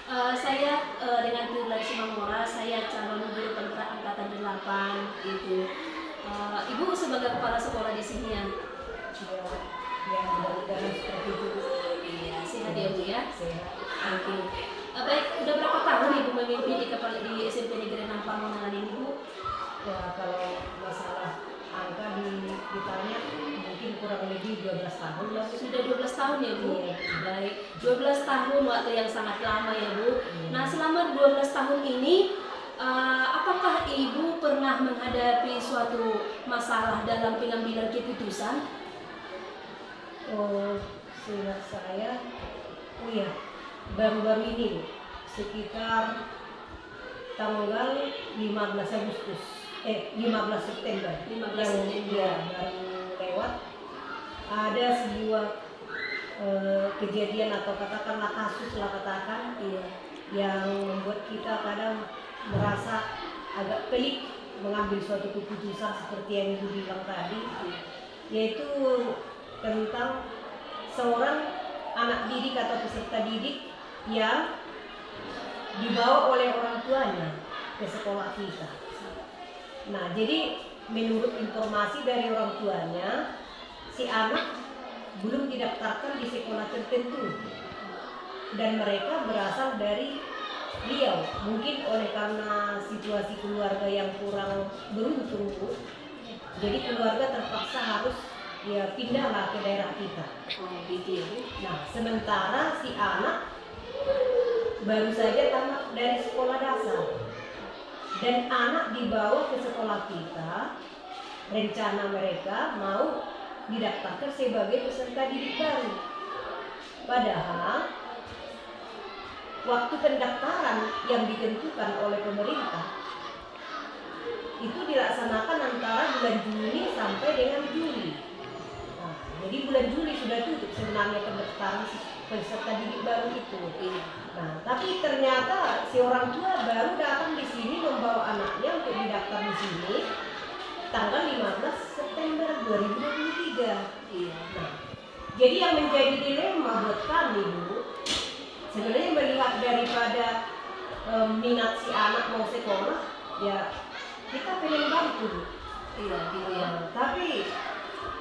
Saya dengan Firly Simamora, saya calon guru kontrak angkatan 8 gitu. Ibu sebagai kepala sekolah di sini ya? Ya, mudah-mudahan seperti itu. Iya, sehat ya Bu ya? Sehat. Oke. Baik, udah berapa tahun Ibu memimpin di kepala di SMP Negeri 6 Pamongan ini Bu? Ya, kalau masalah angka ditanya mungkin kurang lebih 12 tahun lah. Sudah 12 tahun ya Bu? Iya. Baik, 12 tahun waktu yang sangat lama ya Bu. Nah selama 12 tahun ini, apakah Ibu pernah menghadapi suatu masalah dalam pengambilan keputusan? Oh, seingat saya, oh ya, baru-baru ini sekitar tanggal 15 Agustus, 15 September, 15 yang September. ya, baru lewat, ada sebuah kejadian atau katakanlah kasus lah katakan, Iya. yang membuat kita kadang merasa agak pelik mengambil suatu keputusan seperti yang Ibu bilang tadi, yaitu tentang seorang anak didik atau peserta didik yang dibawa oleh orang tuanya ke sekolah kita. Nah, jadi menurut informasi dari orang tuanya, si anak belum didaftarkan di sekolah tertentu dan mereka berasal dari Riau. Mungkin oleh karena situasi keluarga yang kurang beruntung, jadi keluarga terpaksa harus ya pindahlah ke daerah kita. Oh gitu ya Bu. Nah, sementara si anak baru saja tamat dari sekolah dasar dan anak dibawa ke sekolah kita, rencana mereka mau didaftarkan sebagai peserta didik baru. Padahal waktu pendaftaran yang ditentukan oleh pemerintah itu dilaksanakan antara bulan Juni sampai dengan Juli. Nah, jadi bulan Juli sudah tutup sebenarnya pendaftaran peserta didik baru itu. Nah, tapi ternyata si orang tua baru datang di sini membawa anaknya untuk didaftar di sini tanggal 15 September 2023. Iya. Nah, jadi yang menjadi dilema buat kami Bu, sebenarnya melihat daripada minat si anak mau sekolah, ya kita pengen bantu Bu. Iya gitu ya. Tapi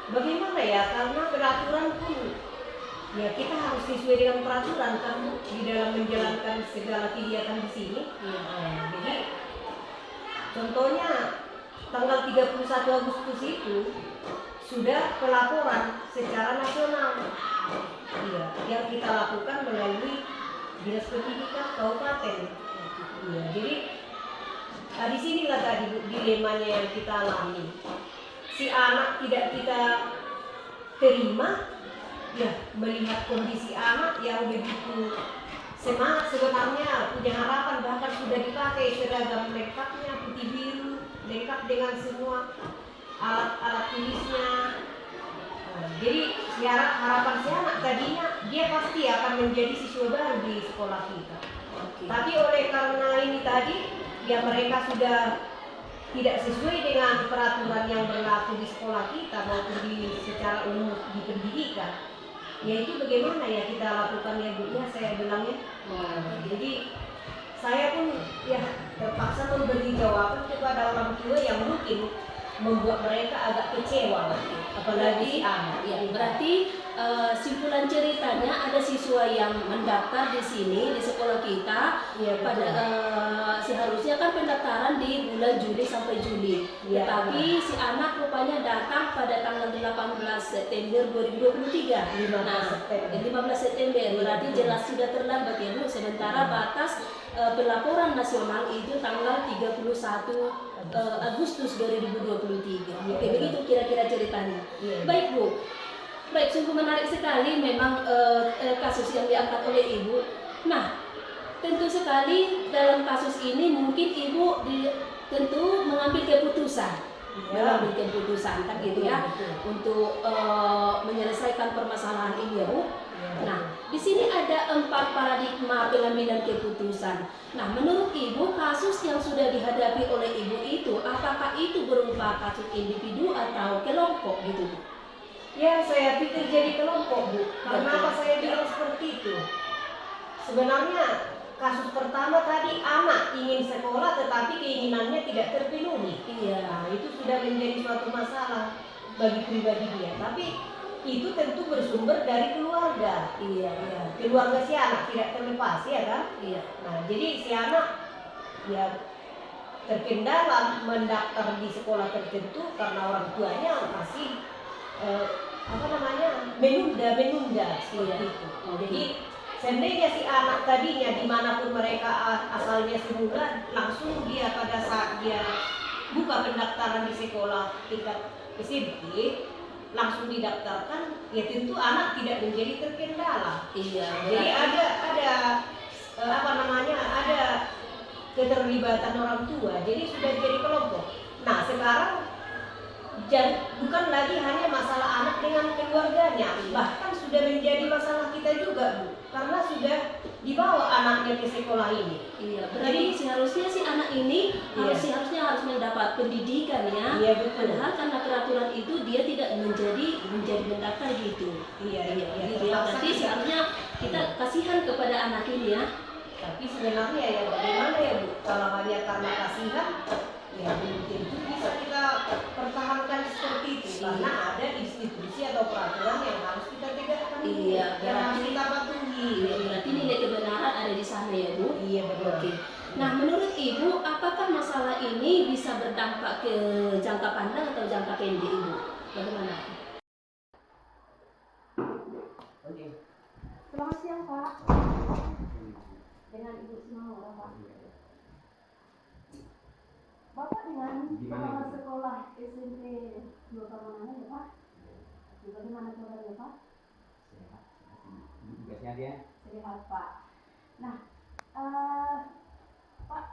bagaimana ya, karena peraturan pun ya kita harus sesuai dengan peraturan kan di dalam menjalankan segala kegiatan di sini. Iya. Jadi contohnya tanggal 31 Agustus itu sudah pelaporan secara nasional. Iya, yang kita lakukan melalui Dinas Pendidikan Kabupaten. Iya, jadi di sinilah tadi dilemanya yang kita alami. Si anak tidak kita terima, ya melihat kondisi anak yang begitu semangat sebenarnya, punya harapan, bahkan sudah dipakai seragam lengkapnya putih biru, lengkap dengan semua alat-alat tulisnya. Jadi harapan si anak tadinya dia pasti akan menjadi siswa baru di sekolah kita. Tapi oleh karena ini tadi, ya mereka sudah tidak sesuai dengan peraturan yang berlaku di sekolah kita maupun di secara umum di pendidikan. Yaitu bagaimana ya kita lakukan ya Bu, ya saya bilangnya. Jadi saya pun ya terpaksa memberi jawaban kepada orang tua yang mungkin membuat mereka agak kecewa, apalagi anak. Ya, berarti simpulan ceritanya ada siswa yang mendaftar di sini di sekolah kita. Ya, pada seharusnya kan pendaftaran di bulan Juli sampai Juli. Ya, Tetapi si anak rupanya datang pada tanggal 18 September 2023. 15 September berarti jelas sudah terlambat ya Bu. Sementara batas pelaporan nasional itu tanggal 31 Agustus 2023. Oke, begitu kira-kira ceritanya. Baik Bu, baik, sungguh menarik sekali memang kasus yang diangkat oleh Ibu. Nah, tentu sekali dalam kasus ini mungkin Ibu tentu mengambil keputusan. Mengambil keputusan kan gitu ya, untuk menyelesaikan permasalahan ini ya Bu. Nah, di sini ada 4 paradigma pengambilan keputusan. Nah, menurut Ibu kasus yang sudah dihadapi oleh Ibu itu, apakah itu berupa kasus individu atau kelompok gitu Bu? Ya, saya pikir jadi kelompok Bu. Karena apa saya bilang seperti itu? Sebenarnya kasus pertama tadi anak ingin sekolah tetapi keinginannya tidak terpenuhi. Iya. Nah, itu sudah menjadi suatu masalah bagi pribadi dia. Tapi itu tentu bersumber dari keluarga. Iya. Ya, keluarga si anak tidak terlepas ya kan? Iya. Nah, jadi si anak ya terkendala mendaftar di sekolah tertentu karena orang tuanya masih menunda seperti itu. Jadi seandainya si anak tadinya dimanapun mereka asalnya semula, langsung dia pada saat dia buka pendaftaran di sekolah tingkat SMP langsung didaftarkan, ya tentu anak tidak menjadi terkendala. Iya. Jadi ada ada keterlibatan orang tua, jadi sudah jadi kelompok. Nah sekarang bukan lagi hanya masalah anak dengan keluarganya, bahkan sudah menjadi masalah kita juga, Bu, karena sudah dibawa anaknya ke sekolah ini. Iya, berarti seharusnya si anak ini harusnya harus mendapat pendidikan ya. Iya, betul. Padahal karena peraturan itu dia tidak menjadi mendaftar gitu. Iya. Gitu ya. Berarti seharusnya kita kasihan kepada anak ini ya. Tapi sebenarnya ya bagaimana ya, Bu, kalau hanya karena kasihan ya belum tentu bisa kita pertahankan seperti itu, karena ada institusi atau peraturan yang harus kita tegakkan, Iya, yang harus kita patuhi. Iya, berarti nilai kebenaran ada di sana ya, Bu. Iya, betul. Oke. Nah, menurut Ibu, apakah masalah ini bisa berdampak ke jangka panjang atau jangka pendek, Ibu? Bagaimana? Oke. Selamat siang, Pak. Dengan Ibu Simamora, Pak. Bapak dengan sekolah SMP 2 Tahunan ya, Pak? Bagaimana kabarnya, Pak? Sehat. Tugasnya dia? Sehat, Pak. Nah, Pak,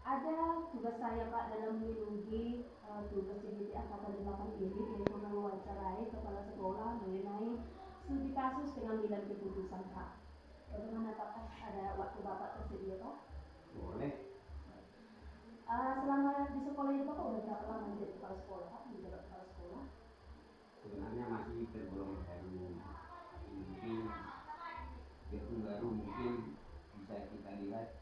ada tugas saya, Pak, dalam melindungi tugas JBT Angkatan 8 ini, yaitu mewawancarai kepala sekolah mengenai studi kasus pengambilan keputusan, Pak. Bagaimana, Pak? Ada waktu Bapak tersedia, Pak? Boleh. Selama di sekolah ini Bapak udah berapa lama menjadi kepala sekolah, Pak? Menjabat kepala sekolah? Sebenarnya masih tergolong baru. Mungkin itu baru, mungkin bisa kita lihat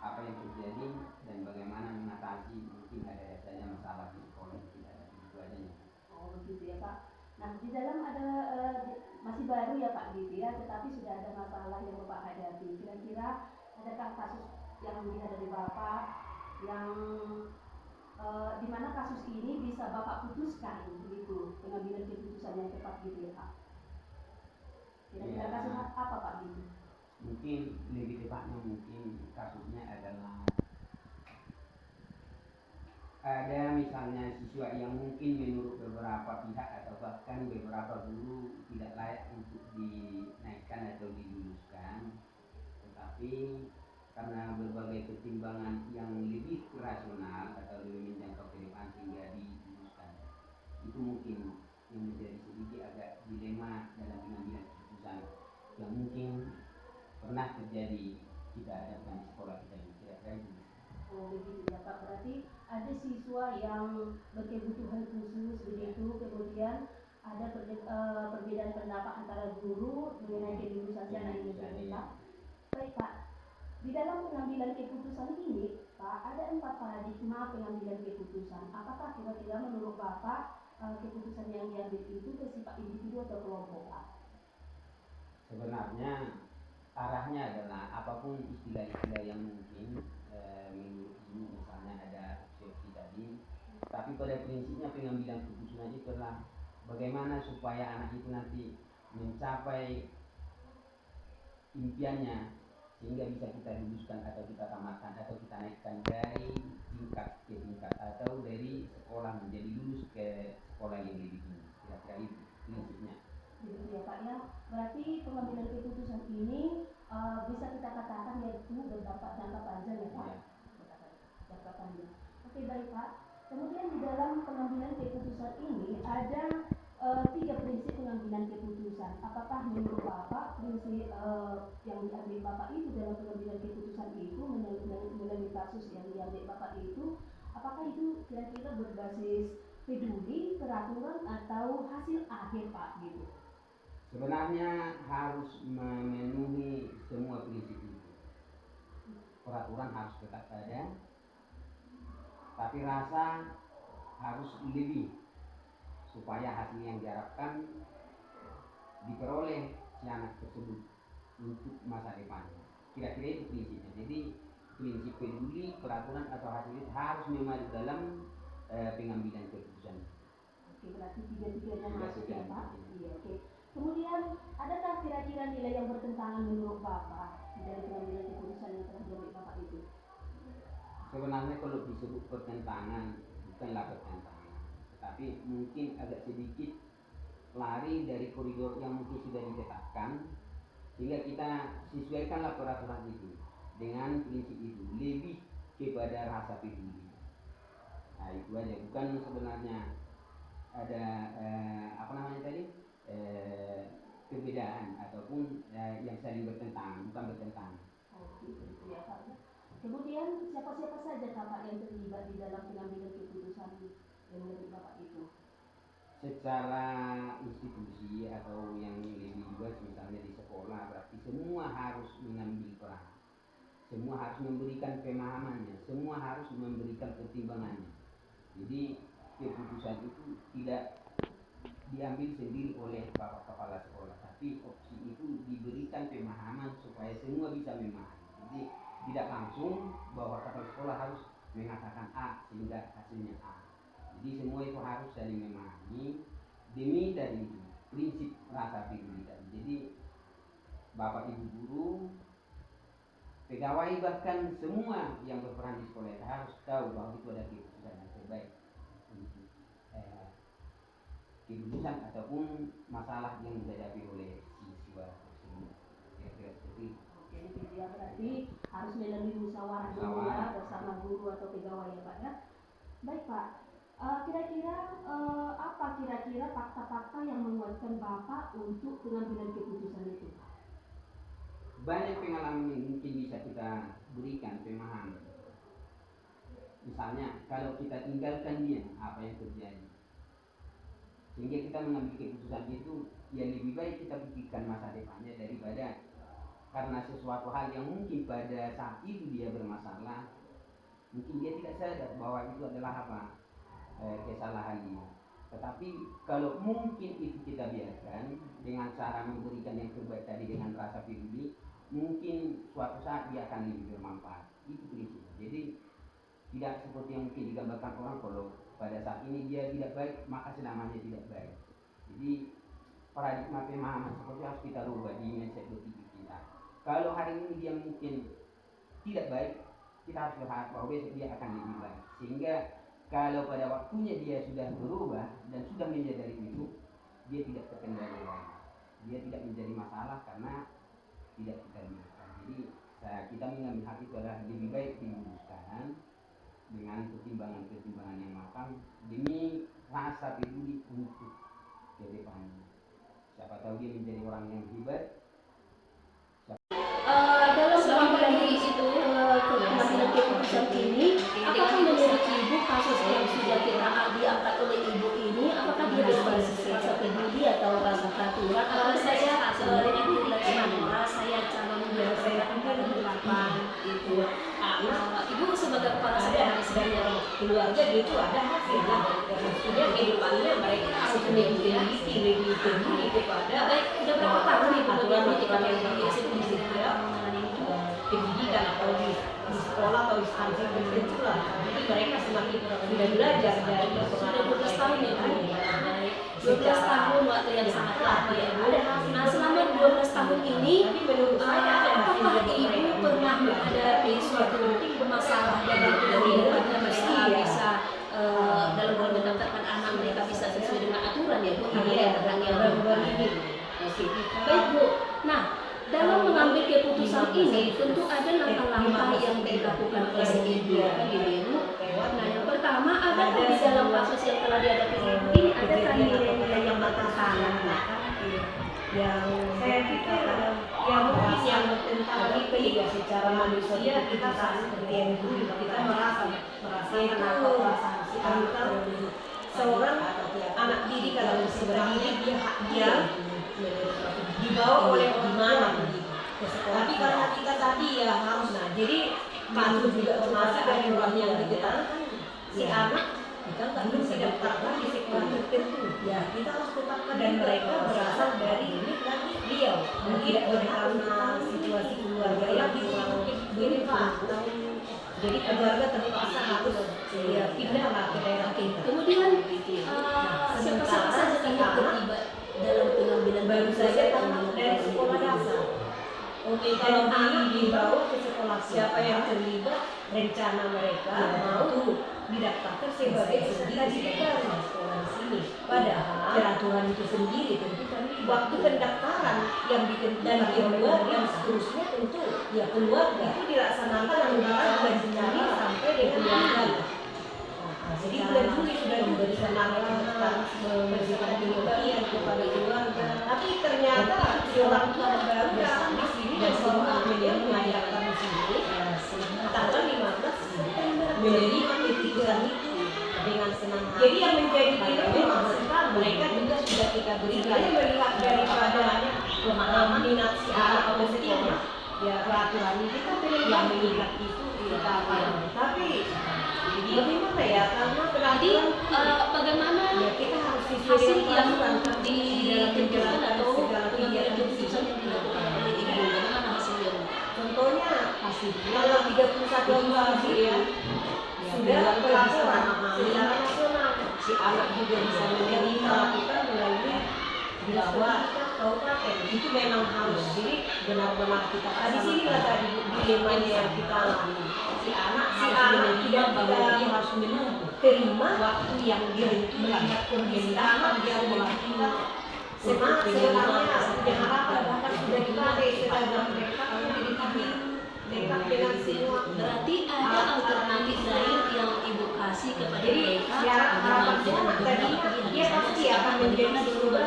apa yang terjadi dan bagaimana mengatasi. Mungkin ada saja masalah di sekolah, tidak ada begitu adanya. Oh begitu ya, Pak. Nah di dalam ada masih baru ya, Pak, gitu ya, tetapi sudah ada masalah yang Bapak hadapi. Kira-kira adakah kasus yang dihadapi Bapak yang di mana kasus ini bisa Bapak putuskan gitu, pengambilan keputusan yang tepat gitu ya, Pak? Kira-kira kasus apa, Pak, gitu? Mungkin lebih tepatnya mungkin kasusnya adalah ada misalnya siswa yang mungkin menurut beberapa pihak atau bahkan beberapa guru tidak layak untuk dinaikkan atau diluluskan, tetapi karena berbagai pertimbangan yang lebih rasional atau lebih menjangkau ke depan sehingga diluluskan. Itu mungkin yang menjadi sedikit agak dilema dalam pengambilan keputusan yang mungkin pernah terjadi kita hadapkan di sekolah kita di kira-kira itu. Oh begitu ya, Pak. Berarti ada siswa yang berkebutuhan khusus begitu, kemudian ada perbedaan pendapat antara guru mengenai kelulusan anak ini, Pak. Baik, Pak. Di dalam pengambilan keputusan ini, Pak, ada 4 paradigma pengambilan keputusan. Apakah kira-kira menurut Bapak keputusan yang diambil itu bersifat individu atau kelompok, Pak? Sebenarnya arahnya adalah apapun istilah-istilah yang mungkin menurut ini, misalnya ada opsi tadi, tapi pada prinsipnya pengambilan keputusan itu adalah bagaimana supaya anak itu nanti mencapai impiannya sehingga bisa kita luluskan atau kita tamatkan atau kita naikkan dari tingkat ke tingkat atau dari sekolah menjadi lulus ke sekolah yang lebih tinggi. Kira-kira itu prinsipnya. Begitu ya, Pak ya. Berarti pengambilan keputusan ini bisa kita katakan yaitu berdampak jangka panjang ya, Pak. Jangka panjang. Oke, baik, Pak. Kemudian di dalam pengambilan keputusan ini ada 3 prinsip pengambilan keputusan. Apakah menurut Bapak prinsip yang diambil Bapak itu dalam pengambilan keputusan itu melalui kasus yang diambil Bapak itu, apakah itu kira-kira berbasis peduli, peraturan atau hasil akhir, Pak, gitu? Sebenarnya harus memenuhi semua harus tetap ada, tapi rasa harus lebih supaya hasil yang diharapkan diperoleh si anak tersebut untuk masa depannya. Kira-kira itu prinsipnya. Jadi prinsip peduli, peraturan atau hasil itu harus memang dalam pengambilan keputusan. Oke, berarti tiga-tiganya masuk ya Pak? Iya. Iya, oke. Kemudian, adakah kira-kira nilai yang bertentangan menurut Bapak dari pengambilan keputusan yang telah diambil Bapak itu? Sebenarnya kalau disebut pertentangan, bukanlah pertentangan, tetapi mungkin agak sedikit lari dari koridor yang mungkin sudah ditetapkan, sehingga kita sesuaikanlah peraturan itu dengan prinsip itu, lebih kepada rasa peduli. Nah itu aja, bukan sebenarnya ada perbedaan ataupun yang saling bertentangan, bukan bertentangan. Oke, itu ya Pak. Kemudian siapa-siapa saja Bapak yang terlibat di dalam pengambilan keputusan yang menurut Bapak itu? Secara institusi atau yang lebih luas, misalnya di sekolah, berarti semua harus mengambil peran, semua harus memberikan pemahamannya, semua harus memberikan pertimbangannya. Jadi keputusan itu tidak diambil sendiri oleh bapak kepala sekolah, tapi opsi itu diberikan pemahaman supaya semua bisa memahami. Jadi tidak langsung bahwa kepala sekolah harus mengatakan A sehingga hasilnya A. Jadi semua itu harus saling memahami demi dari itu prinsip rasa peduli tadi. Jadi bapak ibu guru, pegawai, bahkan semua yang berperan di sekolah itu harus tahu bahwa itu ada keputusan yang terbaik untuk keputusan ataupun masalah yang dihadapi oleh siswa tersebut. Kira-kira seperti itu. Oke, itu dia, berarti harus melalui musyawarah dulu ya bersama guru atau pegawai ya Pak ya. Baik Pak, apa kira-kira fakta-fakta yang menguatkan Bapak untuk pengambilan keputusan itu? Banyak pengalaman yang mungkin bisa kita berikan pemahaman. Misalnya kalau kita tinggalkan dia, apa yang terjadi? Sehingga kita mengambil keputusan itu, yang lebih baik kita pikirkan masa depannya daripada karena sesuatu hal yang mungkin pada saat itu dia bermasalah, mungkin dia tidak sadar bahwa itu adalah kesalahan dia. Tetapi kalau mungkin itu kita biarkan dengan cara memberikan yang terbaik tadi dengan rasa peduli, mungkin suatu saat dia akan lebih bermanfaat. Itu prinsipnya. Jadi tidak seperti yang mungkin digambarkan orang, kalau pada saat ini dia tidak baik maka selamanya tidak baik. Jadi paradigma pemahaman seperti harus kita rubah di mindset berpikir kita. Kalau hari ini dia mungkin tidak baik, kita harus berharap bahwa besok dia akan lebih baik. Sehingga kalau pada waktunya dia sudah berubah dan sudah menyadari itu, dia tidak terkendali lagi. Dia tidak menjadi masalah karena tidak kita biarkan. Jadi kita mengambil hati itu adalah lebih baik diluruskan dengan pertimbangan-pertimbangan yang matang demi rasa peduli untuk ke depannya. Siapa tahu dia menjadi orang yang hebat. Dalam pengambilan pengambilan keputusan ini, apakah menurut Ibu kasus yang sudah diangkat oleh Ibu ini, apakah dia berbasis rasa peduli atau rasa peraturan? Atau saya sebenarnya saya calon saya pengharapan itu. Ibu sebagai kepala sekolah sebenarnya keluarga itu ada hasilnya. Maksudnya kehidupannya mereka harus lebih peduli kepada. baik, udah berapa tahun Ibu mengikuti kami di SMP? Pendidikan atau di sekolah atau instansi tertentu lah. Jadi mereka semakin sudah belajar dari Sudah 12 tahun ya Bu. 12 tahun waktu yang sangat lama ya Bu. Nah selama 12 tahun ini, apakah Ibu pernah menghadapi suatu masalah dari kehidupannya mereka bisa dalam hal mendaftarkan anak mereka bisa sesuai dengan aturan ya Bu? baru-baru ini. Baik Bu. Nah, dalam mengambil keputusan ini tentu ada langkah-langkah yang dilakukan oleh Ibu kan Ibu. Nah yang pertama, adakah di dalam kasus yang telah dihadapi Ibu ini adakah nilai-nilai yang bertentangan Yang saya pikir yang mungkin yang bertentangan itu ya secara manusia kita seperti yang dulu kita merasa itu tentang seorang anak didik atau sebenarnya dia dibawa oleh orang tua. Tapi karena kita tadi ya harus jadi kasus juga termasuk dari orang yang diketahui si anak belum didaftarkan di sekolah tertentu. Ya, kita harus tetapkan dan mereka berasal dari beliau. Mungkin karena situasi keluarga yang kurang berlimpah, jadi keluarga terpaksa harus pindah lah ke daerah kita. Kemudian siapa saja yang terlibat dalam pengambilan Baru saja tamat dari sekolah dasar. Oke, kalau anak dibawa ke sekolah, siapa yang terlibat? Rencana mereka mau didaftarkan sebagai peserta didik baru sekolah di sini. Padahal peraturan itu sendiri tentu kan waktu pendaftaran yang ditentukan oleh yang seterusnya tentu ya keluarga itu dilaksanakan antara bulan Juli sampai dengan bulan. Jadi bulan Juli sudah memberikan memberikan pemberian kepada keluarga. Tapi ternyata si orang tua baru datang di sini dan semua yang mengadakan di sini tanggal 15 September menerima keputusan itu dengan senang hati. Jadi yang menjadi tidak memasukkan mereka juga sudah kita berikan. Saya melihat daripada pemahaman minat si anak atau sekolah ya peraturan ini kita pengen yang mengikat itu kita tapi bagaimana ya karena peraturan bagaimana ya kita harus hasil yang ditentukan atau pengambilan keputusan yang dilakukan oleh ibu, bagaimana hasilnya? contohnya tanggal 31 Agustus ya sudah pelaporan secara nasional si anak juga bisa menerima lakukan melalui bahwa kabupaten itu memang harus jadi benar-benar kita di sini lah tadi dilemanya yang kita alami si anak tidak kita harus menunggu terima waktu yang ditentukan pemerintahan yang melakukan sebenarnya sudah harapan bahkan sudah dipakai sedangkan mereka dekat dengan semua. Berarti ada alternatif lain yang ibu kasih kepada Jadi mereka harapan semua tadi dia pasti akan menjadi sebuah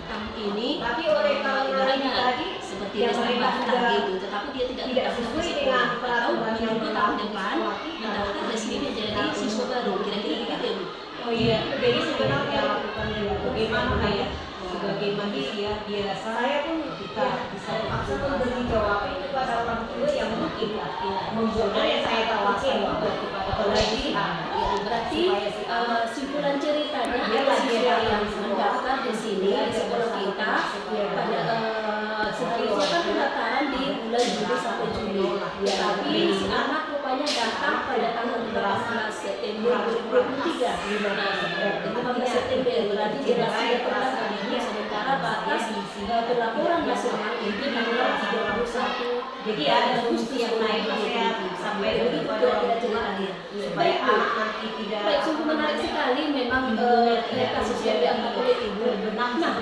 tahun ini. Tapi oleh karena tadi seperti yang desa mereka Batak sudah gitu, tetapi dia tidak sesuai dengan peraturan yang menunggu tahun depan mendaftar resmi menjadi siswa baru. Kira-kira begitu ya Bu? Oh iya, jadi sebenarnya lakukan bagaimana kayak sebagai manusia biasa saya pun kita bisa paksa memberi jawaban kepada orang tua yang mungkin membuatnya yang saya tawarkan juga kepada apalagi berarti simpulan ceritanya ada siswa yang mendaftar di sini di sekolah kita pada seharusnya kan pendaftaran di bulan Juli sampai Juli, tapi si anak rupanya datang pada tanggal 18 September 2023. 15 September berarti jelas sudah terdaftar ini, sementara batas pelaporan nasional itu di bulan 31. jadi ada bukti yang naik saya sampai begitu kira-kira ceritanya. supaya anak nanti tidak Baik, sungguh menarik sekali memang kasus yang diangkat oleh ibu. Nah,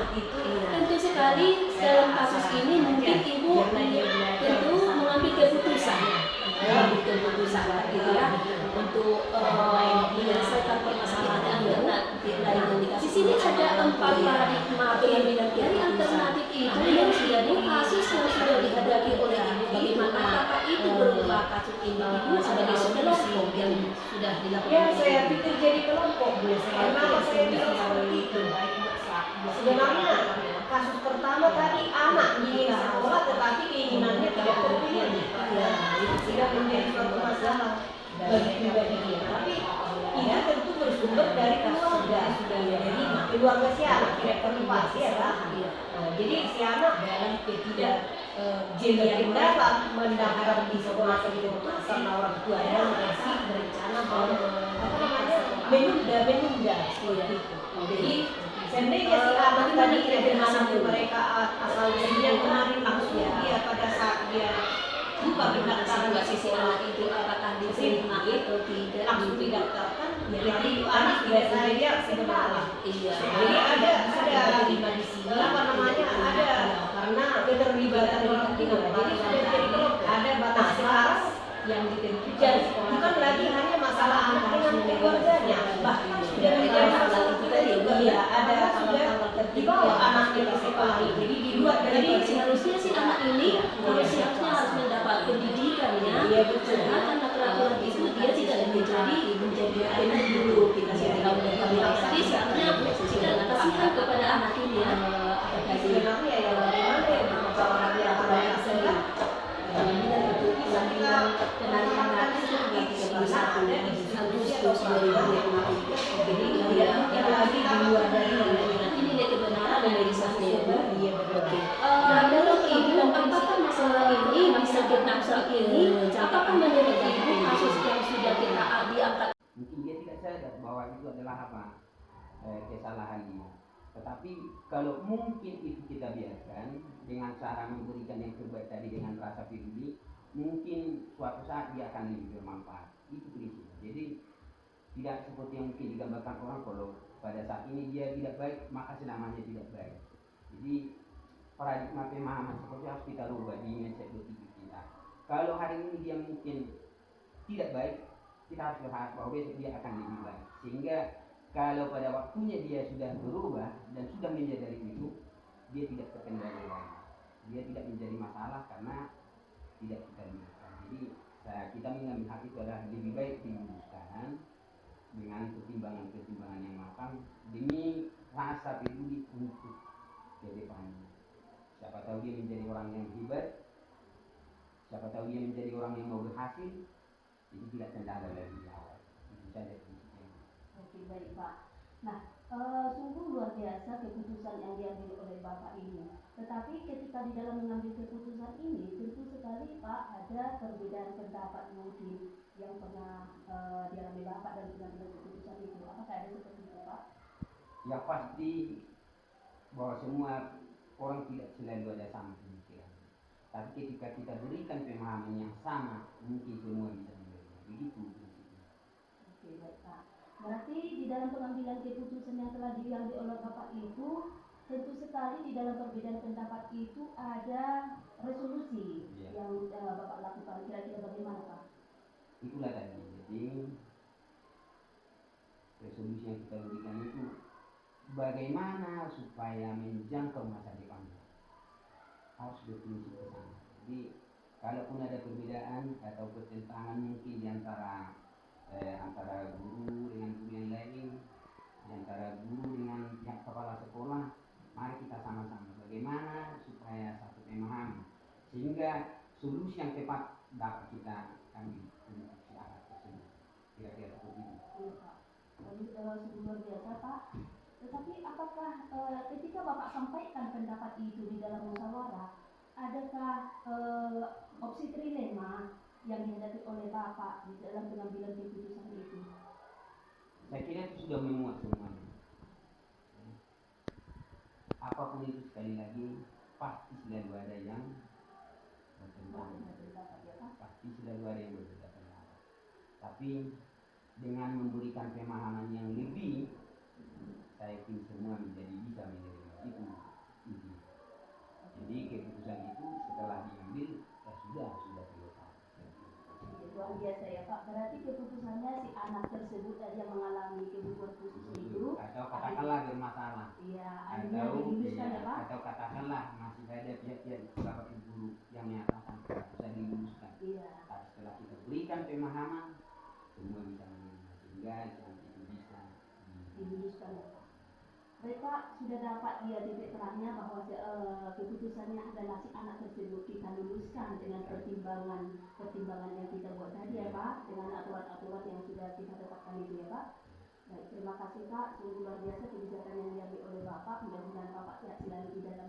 tentu sekali dalam kasus ini mungkin ibu tentu mengambil keputusan, gitu ya, untuk menyelesaikan permasalahan alternatif lainnya. Di sini ada 4 paradigma pengambilan dari alternatif itu yang menjadi kasus yang sudah dihadapi oleh ibu. Bagaimana apakah itu berupa kasus individu sebagai kelompok yang sudah dilakukan? ya saya pikir jadi kelompok karena saya bilang seperti itu sebenarnya kasus pertama tadi anak ingin sekolah tetapi keinginannya tidak terpenuhi ya itu tidak menjadi suatu masalah bagi pribadi dia tapi ini tentu bersumber dari keluarga jadi keluarga si anak tidak terlibat ya kan jadi si anak dalam ketidak yang dapat mendaftar di sekolah tertentu karena orang tuanya masih berencana menunda seperti itu jadi seandainya si anak tadi bagaimana mereka asal dia kemarin maksudnya dia pada saat dia buka pendaftaran di sisi anak itu apakah diterima atau tidak langsung didaftarkan jadi anak biasanya sebenarnya jadi ada di sini apa namanya ada karena keterlibatan orang tua jadi sudah jadi kelompok ada batas sekarang yang ditentukan bukan lagi hanya masalah anak dengan keluarganya bahkan sudah menjadi masalah kita juga ya ada sudah dibawa anaknya ke sekolah jadi di luar dari seharusnya si anak ini harusnya harus mendapat pendidikannya karena peraturan itu dia tidak menjadi anak dulu kita sudah tahu dari awal. Jadi seharusnya kita kasihkan kepada anak ini ya sebenarnya ya bagaimana ya orang yang terbaik penanganan tanggal 31 Agustus 2023. Jadi yang lagi di luar dari nanti nilai kebenaran dari satu ya Bu. Iya betul. Oke. Menurut Ibu, apakah masalah ini bisa kita ini? Apakah menurut Ibu kasus yang sudah kita diangkat? Mungkin dia tidak sadar bahwa itu adalah apa, kesalahan dia. Tetapi kalau mungkin itu kita biarkan dengan cara memberikan yang terbaik tadi dengan rasa peduli, mungkin suatu saat dia akan lebih bermanfaat. Itu prinsip. Jadi tidak seperti yang mungkin digambarkan orang, kalau pada saat ini dia tidak baik maka selamanya tidak baik. Jadi paradigma pemahaman seperti harus kita rubah di mindset berpikir kita. Kalau hari ini dia mungkin tidak baik, kita harus berharap bahwa besok dia akan lebih baik. Sehingga kalau pada waktunya dia sudah berubah dan sudah menyadari itu, dia tidak terkendali lagi. Dia tidak menjadi masalah karena tidak kita biarkan. Jadi kita mengambil hak itu adalah lebih baik diluruskan dengan pertimbangan-pertimbangan yang matang demi rasa peduli untuk ke depannya. Siapa tahu dia menjadi orang yang hebat, siapa tahu dia menjadi orang yang mau berhasil, itu tidak kendala lagi di awal. Itu saja prinsipnya. Oke, baik Pak. Nah, sungguh luar biasa keputusan yang diambil oleh Bapak ini. Tetapi ketika di dalam mengambil keputusan ini, tentu sekali Pak ada perbedaan pendapat mungkin yang pernah dialami Bapak dalam mengambil keputusan itu. Apakah ada seperti itu Pak? Ya pasti bahwa semua orang tidak selalu ada sama pemikiran. Tapi ketika kita berikan pemahaman yang sama, mungkin semua bisa menerima. Begitu prinsipnya. Oke, baik Pak. Berarti di dalam pengambilan keputusan yang telah diambil oleh Bapak itu, tentu sekali di dalam perbedaan pendapat itu ada resolusi yang Bapak lakukan. Kira-kira bagaimana Pak? Itulah tadi. Jadi resolusi yang kita berikan itu bagaimana supaya menjangkau masa depan. Harus berprinsip ke sana. Jadi kalaupun ada perbedaan atau pertentangan mungkin di antara guru dengan guru yang lain, di antara guru dengan pihak kepala sekolah, mari kita sama-sama bagaimana supaya satu pemahaman sehingga solusi yang tepat dapat kita ambil untuk si anak tersebut. Kira-kira seperti itu. Iya Pak. Jadi sungguh luar biasa Pak. Tetapi apakah ketika Bapak sampaikan pendapat itu di dalam musyawarah, adakah opsi trilema yang dihadapi oleh Bapak di dalam pengambilan keputusan itu? Saya kira itu sudah memuat semuanya. Apapun itu sekali lagi pasti selalu ada yang bertentangan. Pasti selalu ada yang berbeda pendapat. Tapi dengan memberikan pemahaman yang lebih, saya yakin semua menjadi bisa menerima itu. Jadi keputusan itu setelah diambil sudah selesai. Luar biasa ya Pak. Berarti keputusannya si anak tersebut yang mengalami kebutuhan khusus itu atau katakanlah bermasalah. Iya, atau katakanlah masih ada pihak-pihak beberapa guru yang menyatakan bisa diluluskan. Iya. Tapi setelah kita berikan pemahaman, semua bisa menerima sehingga nanti itu bisa diluluskan ya Pak. Baik Pak, sudah dapat dia titik terangnya bahwa keputusannya adalah si anak tersebut kita luluskan dengan pertimbangan yang kita buat tadi ya Pak, dengan aturan-aturan yang sudah kita tetapkan itu ya Pak. Baik, terima kasih Pak, sungguh luar biasa kebijakan yang diambil oleh Bapak. Mudah-mudahan Bapak sehat selalu di dalam